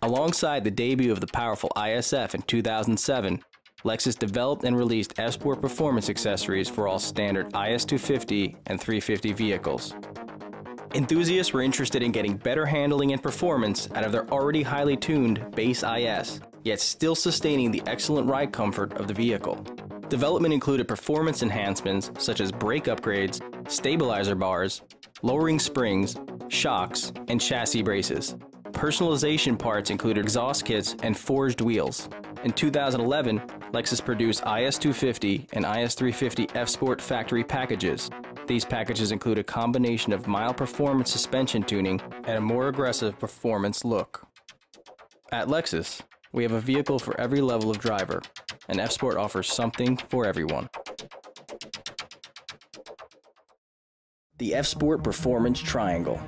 Alongside the debut of the powerful ISF in 2007, Lexus developed and released F-Sport performance accessories for all standard IS250 and 350 vehicles. Enthusiasts were interested in getting better handling and performance out of their already highly tuned base IS, yet still sustaining the excellent ride comfort of the vehicle. Development included performance enhancements such as brake upgrades, stabilizer bars, lowering springs, shocks, and chassis braces. Personalization parts included exhaust kits and forged wheels. In 2011, Lexus produced IS250 and IS350 F-Sport factory packages. These packages include a combination of mild performance suspension tuning and a more aggressive performance look. At Lexus, we have a vehicle for every level of driver, and F-Sport offers something for everyone. The F-Sport Performance Triangle.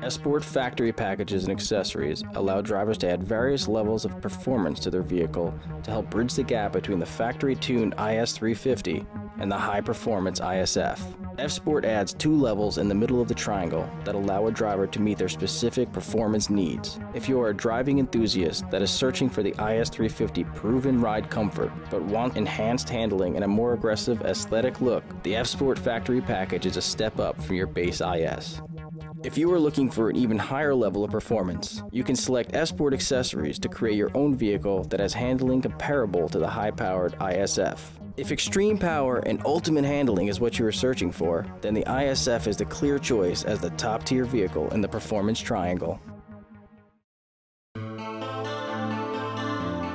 F-Sport factory packages and accessories allow drivers to add various levels of performance to their vehicle to help bridge the gap between the factory-tuned IS350 and the high-performance ISF. F-Sport adds 2 levels in the middle of the triangle that allow a driver to meet their specific performance needs. If you are a driving enthusiast that is searching for the IS350 proven ride comfort but want enhanced handling and a more aggressive aesthetic look, the F-Sport factory package is a step up from your base IS. If you are looking for an even higher level of performance, you can select F-Sport accessories to create your own vehicle that has handling comparable to the high-powered ISF. If extreme power and ultimate handling is what you are searching for, then the ISF is the clear choice as the top-tier vehicle in the performance triangle.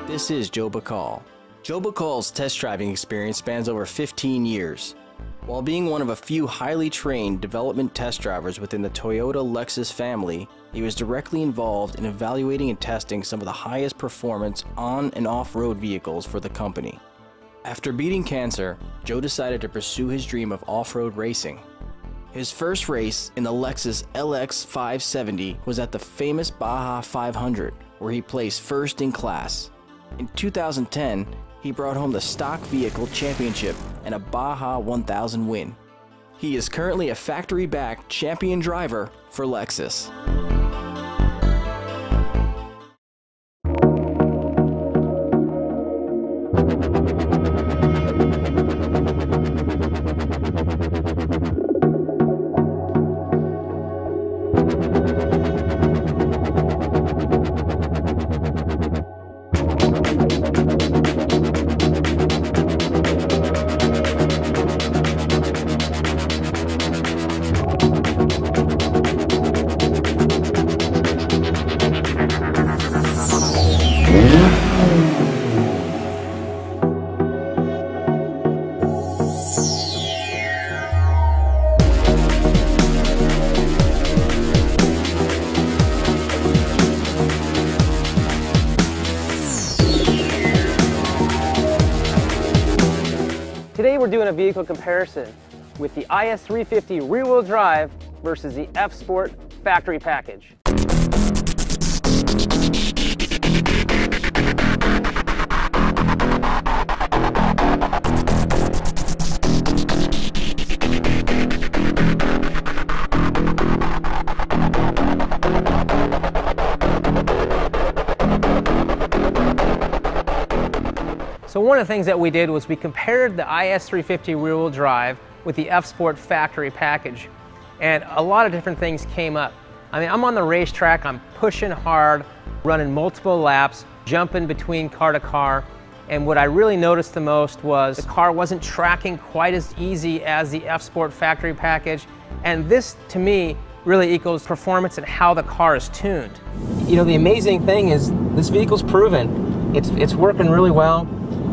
This is Joe Bacall. Joe Bacall's test driving experience spans over 15 years. While being one of a few highly trained development test drivers within the Toyota Lexus family, he was directly involved in evaluating and testing some of the highest performance on and off-road vehicles for the company. After beating cancer, Joe decided to pursue his dream of off-road racing. His first race in the Lexus LX 570 was at the famous Baja 500, where he placed first in class. In 2010, he brought home the Stock Vehicle Championship and a Baja 1000 win. He is currently a factory-backed champion driver for Lexus. Today we're doing a vehicle comparison with the IS350 rear-wheel drive versus the F-Sport factory package. So one of the things that we did was we compared the IS350 rear-wheel drive with the F-Sport factory package, and a lot of different things came up. I mean, I'm on the racetrack, I'm pushing hard, running multiple laps, jumping between car to car, and what I really noticed the most was the car wasn't tracking quite as easy as the F-Sport factory package, and this, to me, really equals performance and how the car is tuned. You know, the amazing thing is this vehicle's proven. It's working really well.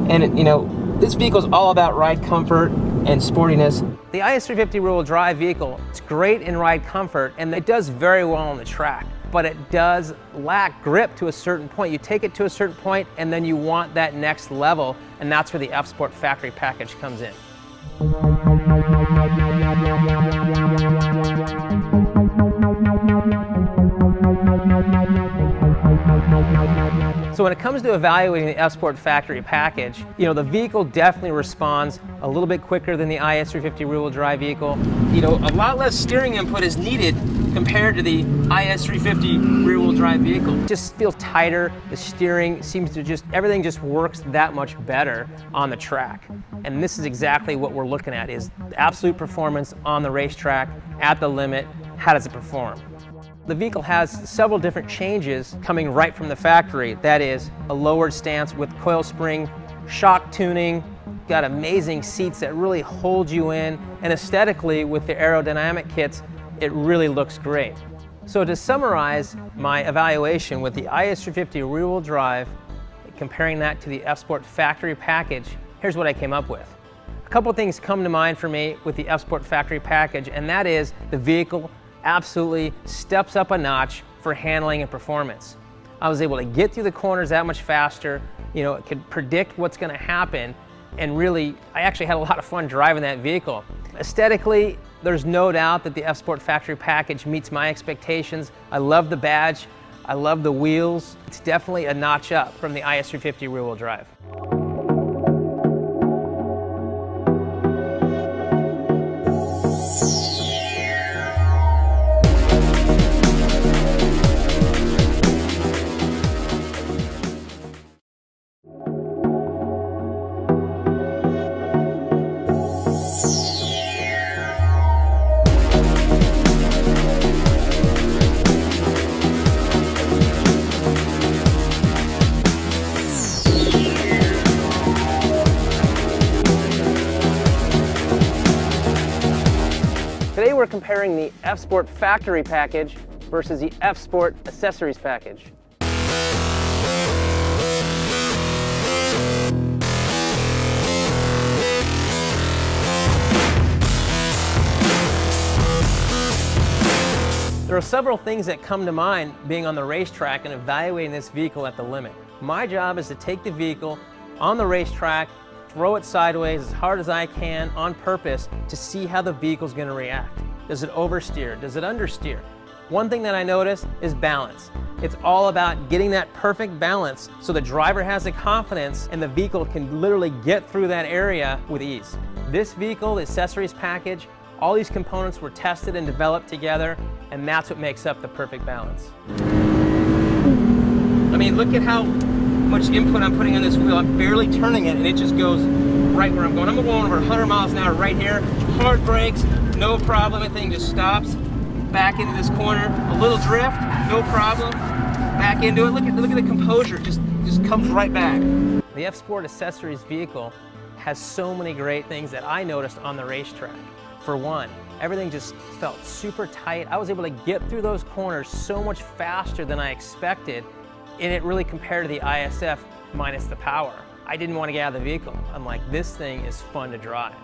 And you know, this vehicle is all about ride comfort and sportiness. The IS350 rear-wheel drive vehicle, it's great in ride comfort and it does very well on the track, but it does lack grip to a certain point. You take it to a certain point and then you want that next level, and that's where the F-Sport factory package comes in. So when it comes to evaluating the F-Sport factory package, the vehicle definitely responds a little bit quicker than the IS350 rear-wheel drive vehicle. A lot less steering input is needed compared to the IS350 rear-wheel drive vehicle. It just feels tighter. The steering seems to everything just works that much better on the track. And this is exactly what we're looking at, is absolute performance on the racetrack at the limit. How does it perform? The vehicle has several different changes coming right from the factory. That is a lowered stance with coil spring, shock tuning, got amazing seats that really hold you in, and aesthetically with the aerodynamic kits, it really looks great. So to summarize my evaluation with the IS350 rear-wheel drive, comparing that to the F-Sport factory package, here's what I came up with. A couple things come to mind for me with the F-Sport factory package, and that is the vehicle absolutely steps up a notch for handling and performance. I was able to get through the corners that much faster. It could predict what's going to happen, and really, I actually had a lot of fun driving that vehicle. Aesthetically, there's no doubt that the F-Sport factory package meets my expectations. I love the badge. I love the wheels. It's definitely a notch up from the IS350 rear-wheel drive. Today we're comparing the F-Sport factory package versus the F-Sport accessories package. There are several things that come to mind being on the racetrack and evaluating this vehicle at the limit. My job is to take the vehicle on the racetrack, throw it sideways as hard as I can on purpose to see how the vehicle's going to react. Does it oversteer? Does it understeer? One thing that I notice is balance. It's all about getting that perfect balance so the driver has the confidence and the vehicle can literally get through that area with ease. This vehicle, the accessories package, all these components were tested and developed together, and that's what makes up the perfect balance. I mean, look at how much input I'm putting on this wheel. I'm barely turning it and it just goes right where I'm going. I'm going over 100 miles an hour right here. Hard brakes, no problem. The thing just stops. Back into this corner, a little drift, no problem. Back into it. Look at the composure. Just comes right back. The F-Sport accessories vehicle has so many great things that I noticed on the racetrack. For one, everything just felt super tight. I was able to get through those corners so much faster than I expected, and it really compared to the ISF minus the power. I didn't want to get out of the vehicle. I'm like, this thing is fun to drive.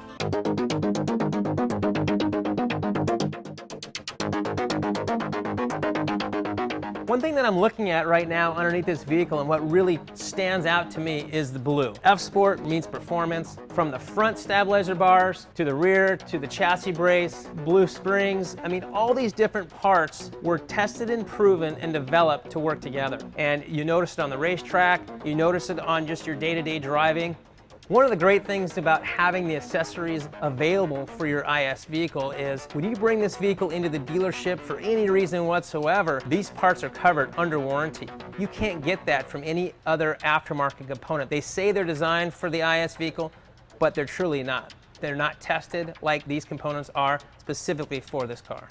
One thing that I'm looking at right now underneath this vehicle and what really stands out to me is the blue. F-Sport means performance. From the front stabilizer bars to the rear to the chassis brace, blue springs. I mean, all these different parts were tested and proven and developed to work together. And you notice it on the racetrack, you notice it on just your day-to-day driving. One of the great things about having the accessories available for your IS vehicle is when you bring this vehicle into the dealership for any reason whatsoever, these parts are covered under warranty. You can't get that from any other aftermarket component. They say they're designed for the IS vehicle, but they're truly not. They're not tested like these components are specifically for this car.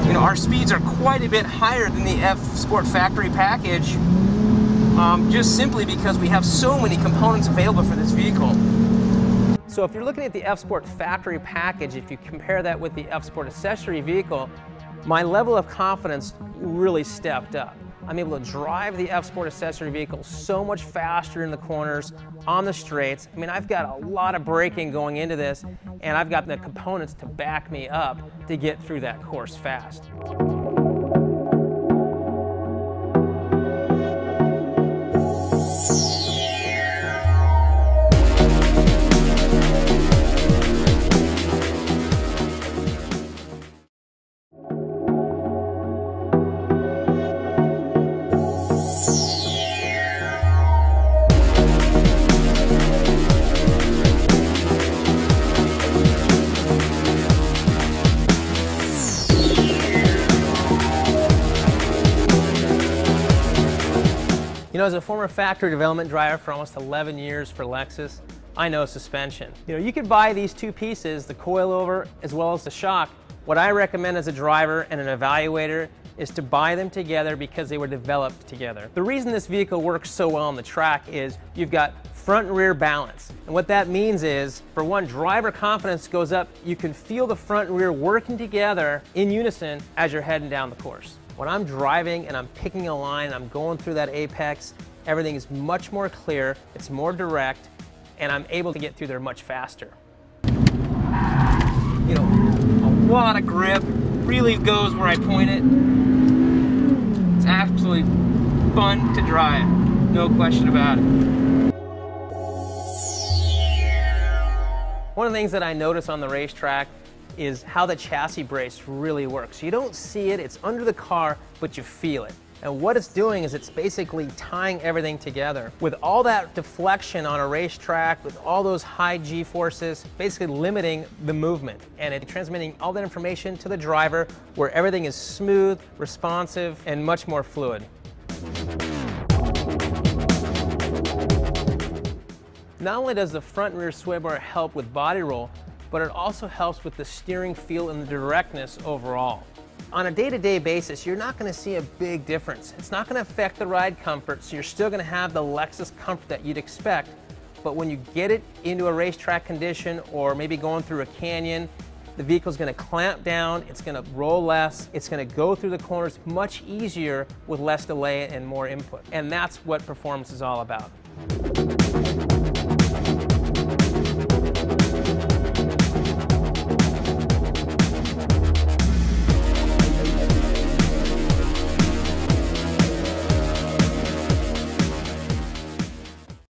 You know, our speeds are quite a bit higher than the F-Sport factory package, just simply because we have so many components available for this vehicle. So if you're looking at the F-Sport factory package, if you compare that with the F-Sport accessory vehicle, my level of confidence really stepped up. I'm able to drive the F-Sport accessory vehicle so much faster in the corners, on the straights. I mean, I've got a lot of braking going into this, and I've got the components to back me up to get through that course fast. You know, as a former factory development driver for almost 11 years for Lexus, I know suspension. You know, you could buy these two pieces, the coilover as well as the shock. What I recommend as a driver and an evaluator is to buy them together because they were developed together. The reason this vehicle works so well on the track is you've got front and rear balance. And what that means is, for one, driver confidence goes up. You can feel the front and rear working together in unison as you're heading down the course. When I'm driving and I'm picking a line and I'm going through that apex, everything is much more clear, it's more direct, and I'm able to get through there much faster. You know, a lot of grip, really goes where I point it. It's absolutely fun to drive, no question about it. One of the things that I notice on the racetrack is how the chassis brace really works. You don't see it, it's under the car, but you feel it. And what it's doing is it's basically tying everything together. With all that deflection on a racetrack, with all those high G-forces, basically limiting the movement. And it's transmitting all that information to the driver where everything is smooth, responsive, and much more fluid. Not only does the front and rear sway bar help with body roll, but it also helps with the steering feel and the directness overall. On a day-to-day basis, you're not going to see a big difference. It's not going to affect the ride comfort, so you're still going to have the Lexus comfort that you'd expect. But when you get it into a racetrack condition or maybe going through a canyon, the vehicle's going to clamp down, it's going to roll less, it's going to go through the corners much easier with less delay and more input. And that's what performance is all about.